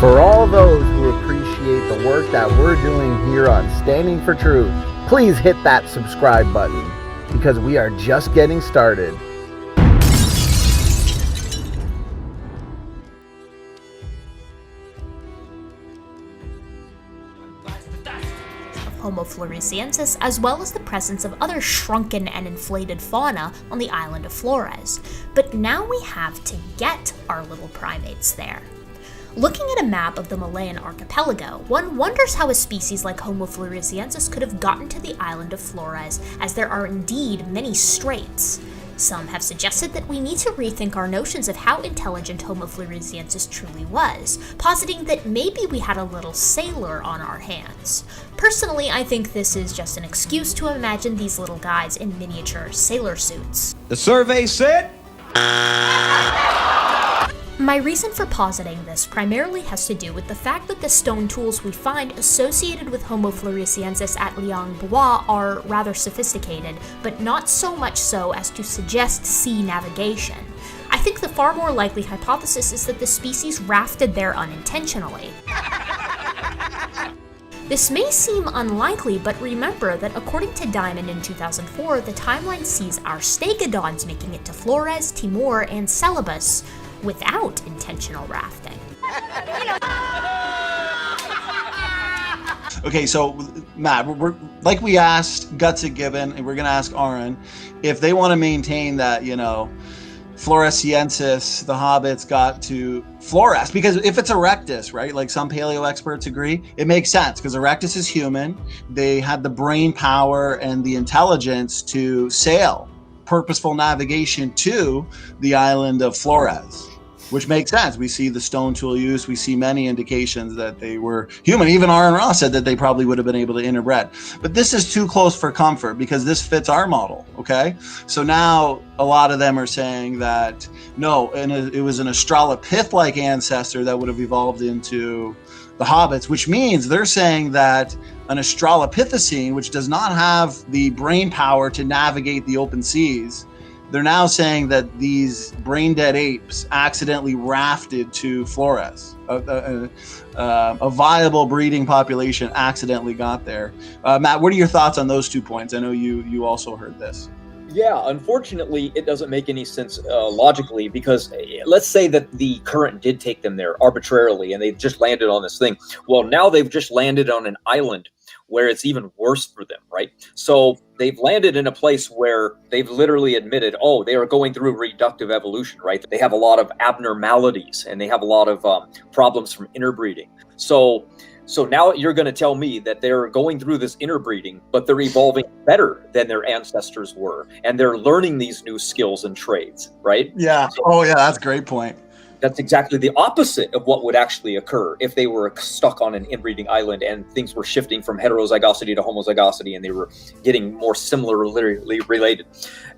For all those who appreciate the work that we're doing here on Standing for Truth, please hit that subscribe button because we are just getting started. Homo floresiensis, as well as the presence of other shrunken and inflated fauna on the island of Flores. But now we have to get our little primates there. Looking at a map of the Malayan archipelago, one wonders how a species like Homo floresiensis could have gotten to the island of Flores, as there are indeed many straits. Some have suggested that we need to rethink our notions of how intelligent Homo floresiensis truly was, positing that maybe we had a little sailor on our hands. Personally, I think this is just an excuse to imagine these little guys in miniature sailor suits. The survey said... My reason for positing this primarily has to do with the fact that the stone tools we find associated with Homo floresiensis at Liang Bois are rather sophisticated, but not so much so as to suggest sea navigation. I think the far more likely hypothesis is that the species rafted there unintentionally. This may seem unlikely, but remember that according to Diamond in 2004, the timeline sees our stegodons making it to Flores, Timor, and Celebes without intentional rafting. Okay, so Matt, we're like we asked Guts and Gibbon, and we're gonna ask Aaron if they want to maintain that, floresiensis, the hobbits got to Flores, because if it's Erectus, right, like some paleo experts agree, it makes sense because Erectus is human. They had the brain power and the intelligence to sail purposeful navigation to the island of Flores, which makes sense. We see the stone tool use. We see many indications that they were human. Even Aaron Ross said that they probably would have been able to interbred. But this is too close for comfort because this fits our model, okay? So now a lot of them are saying that, no, and it was an Australopith-like ancestor that would have evolved into the hobbits, which means they're saying that an Australopithecine, which does not have the brain power to navigate the open seas, they're now saying that these brain-dead apes accidentally rafted to Flores. A viable breeding population accidentally got there. Matt, what are your thoughts on those 2 points? I know you also heard this. Yeah, unfortunately, it doesn't make any sense logically, because let's say that the current did take them there arbitrarily and they've just landed on this thing. Well, now they've just landed on an island where it's even worse for them, right? So they've landed in a place where they've literally admitted, oh, they are going through reductive evolution, right? They have a lot of abnormalities and they have a lot of problems from interbreeding. So now you're going to tell me that they're going through this interbreeding, but they're evolving better than their ancestors were, and they're learning these new skills and trades, right? Yeah. Oh, yeah, that's a great point. That's exactly the opposite of what would actually occur if they were stuck on an inbreeding island and things were shifting from heterozygosity to homozygosity and they were getting more similarly related.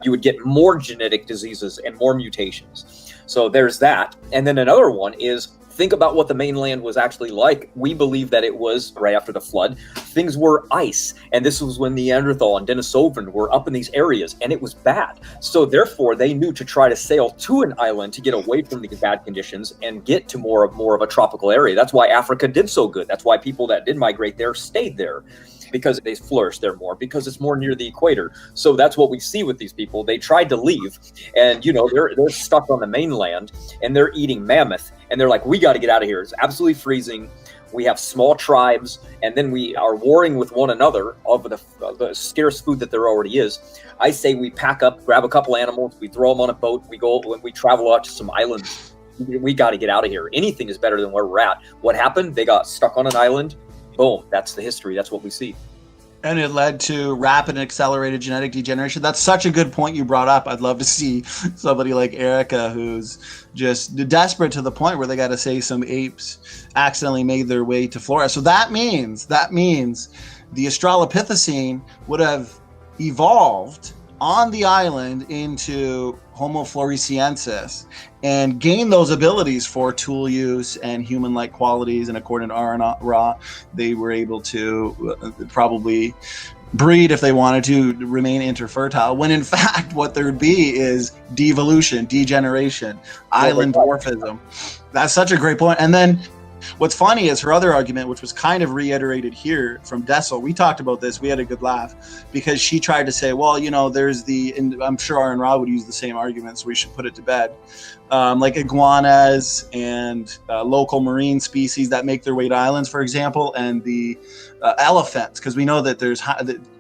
You would get more genetic diseases and more mutations. So there's that. And then another one is, think about what the mainland was actually like. We believe that it was right after the flood. Things were ice. And this was when Neanderthal and Denisovan were up in these areas, and it was bad. So therefore, they knew to try to sail to an island to get away from these bad conditions and get to more of a tropical area. That's why Africa did so good. That's why people that did migrate there stayed there, because they flourished there more, because it's more near the equator. So that's what we see with these people. They tried to leave, and they're stuck on the mainland, and they're eating mammoth, and they're like, we got to get out of here. It's absolutely freezing. We have small tribes, and then we are warring with one another over the scarce food that there already is. I say we pack up, grab a couple animals, we throw them on a boat, we go and we travel out to some islands. We got to get out of here. Anything is better than where we're at. What happened? They got stuck on an island. Boom. That's the history. That's what we see. And it led to rapid and accelerated genetic degeneration. That's such a good point you brought up. I'd love to see somebody like Erica, who's just desperate to the point where they got to say some apes accidentally made their way to Flores. So that means the Australopithecine would have evolved on the island into Homo floresiensis and gain those abilities for tool use and human-like qualities. And according to Aaron Ra, they were able to probably breed if they wanted to remain interfertile, when in fact what there would be is devolution, degeneration, island dwarfism. That's such a great point. And then What's funny is her other argument, which was kind of reiterated here from Dessel. We talked about this. We had a good laugh because she tried to say, well, there's and I'm sure Aaron Ra would use the same argument, so we should put it to bed. Like iguanas and local marine species that make their way to islands, for example, and the elephants, because we know that there's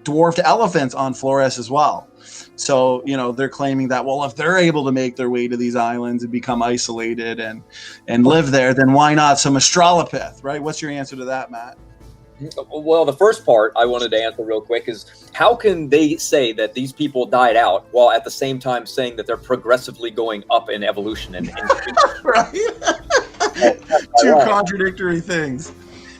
dwarfed elephants on Flores as well. So, they're claiming that, well, if they're able to make their way to these islands and become isolated and live there, then why not some Australopith, right? What's your answer to that, Matt? Well, the first part I wanted to answer real quick is, how can they say that these people died out while at the same time saying that they're progressively going up in evolution? And right? Two contradictory things.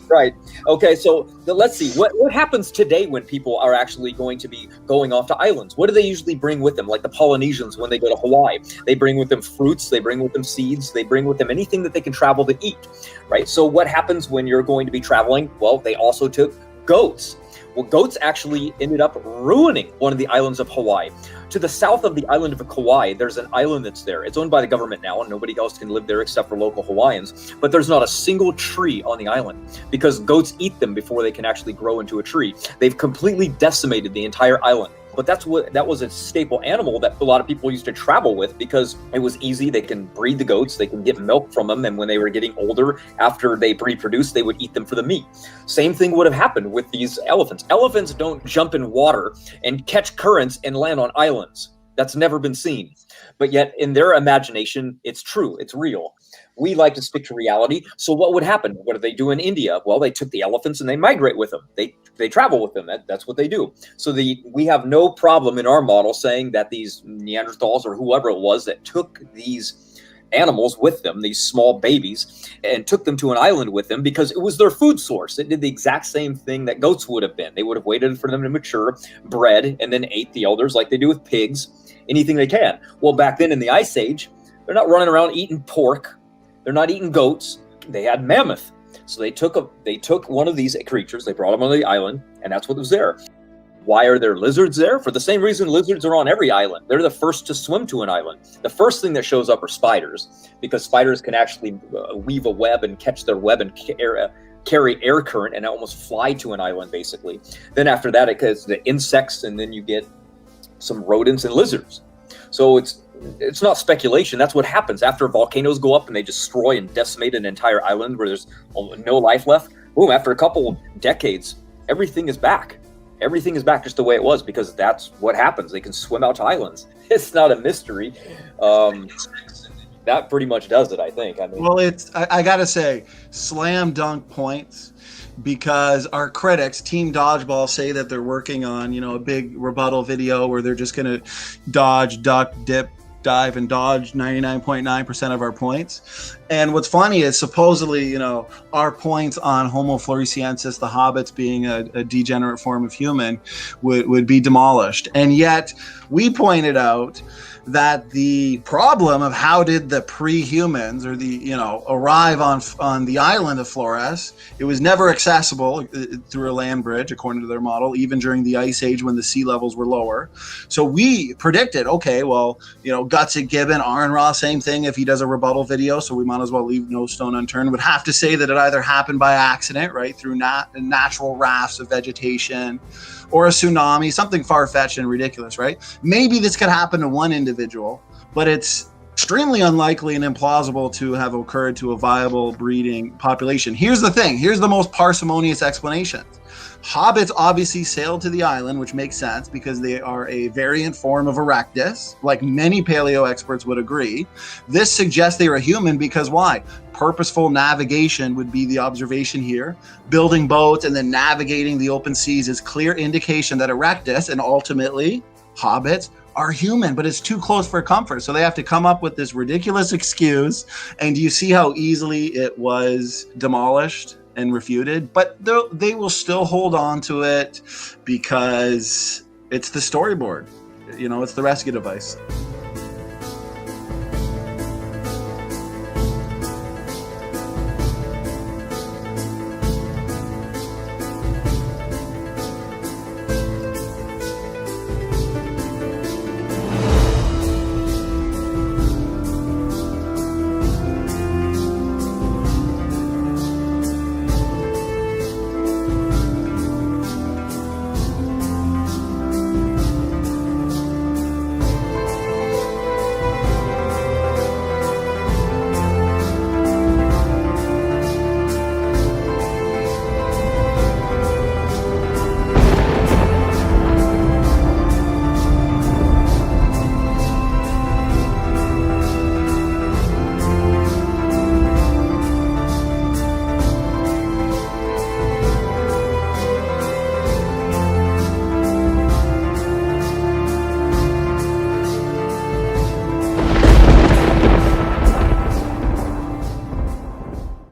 Right. Okay, so let's see. What happens today when people are actually going to be going off to islands? What do they usually bring with them? Like the Polynesians when they go to Hawaii. They bring with them fruits, they bring with them seeds, they bring with them anything that they can travel to eat, right? So what happens when you're going to be traveling? Well, they also took goats. Well, goats actually ended up ruining one of the islands of Hawaii. To the south of the island of Kauai, there's an island that's there. It's owned by the government now, and nobody else can live there except for local Hawaiians. But there's not a single tree on the island because goats eat them before they can actually grow into a tree. They've completely decimated the entire island. But that was a staple animal that a lot of people used to travel with because it was easy. They can breed the goats, they can get milk from them, and when they were getting older, after they reproduced, they would eat them for the meat. Same thing would have happened with these elephants. Elephants don't jump in water and catch currents and land on islands. That's never been seen. But yet in their imagination, it's true, it's real. We like to stick to reality. So what would happen? What do they do in India? Well, they took the elephants and they migrate with them. They travel with them. That's what they do. So we have no problem in our model saying that these Neanderthals or whoever it was that took these animals with them, these small babies, and took them to an island with them because it was their food source. It did the exact same thing that goats would have been. They would have waited for them to mature, bred, and then ate the elders like they do with pigs, anything they can. Well, back then in the Ice Age, they're not running around eating pork. They're not eating goats. They had mammoth. So they took one of these creatures, they brought them on the island, and that's what was there. Why are there lizards there? For the same reason lizards are on every island. They're the first to swim to an island. The first thing that shows up are spiders, because spiders can actually weave a web and catch their web and carry air current and almost fly to an island, basically. Then after that, it goes the insects, and then you get some rodents and lizards. So it's not speculation. That's what happens after volcanoes go up and they destroy and decimate an entire island where there's no life left. Boom, after a couple decades, everything is back. Everything is back just the way it was because that's what happens. They can swim out to islands. It's not a mystery. That pretty much does it, I think. I mean, well, I got to say, slam dunk points. Because our critics, Team Dodgeball, say that they're working on, a big rebuttal video where they're just going to dodge, duck, dip, dive, and dodge 99.9% of our points. And what's funny is supposedly, our points on Homo floresiensis, the hobbits being a degenerate form of human, would be demolished. And yet we pointed out that the problem of how did the pre-humans or arrive on the island of Flores, it was never accessible through a land bridge according to their model, even during the Ice Age when the sea levels were lower. So we predicted, okay, well, Gutsy Gibbon, Aaron Ra, same thing if he does a rebuttal video, so we might as well leave no stone unturned, would have to say that it either happened by accident, right, through natural rafts of vegetation, or a tsunami, something far-fetched and ridiculous, right? Maybe this could happen to one individual, but it's extremely unlikely and implausible to have occurred to a viable breeding population. Here's the thing. Here's the most parsimonious explanation. Hobbits obviously sailed to the island, which makes sense because they are a variant form of Erectus, like many paleo experts would agree. This suggests they were human because why? Purposeful navigation would be the observation here. Building boats and then navigating the open seas is clear indication that Erectus and ultimately hobbits are human, but it's too close for comfort. So they have to come up with this ridiculous excuse. And do you see how easily it was demolished and refuted? But they will still hold on to it because it's the storyboard. It's the rescue device.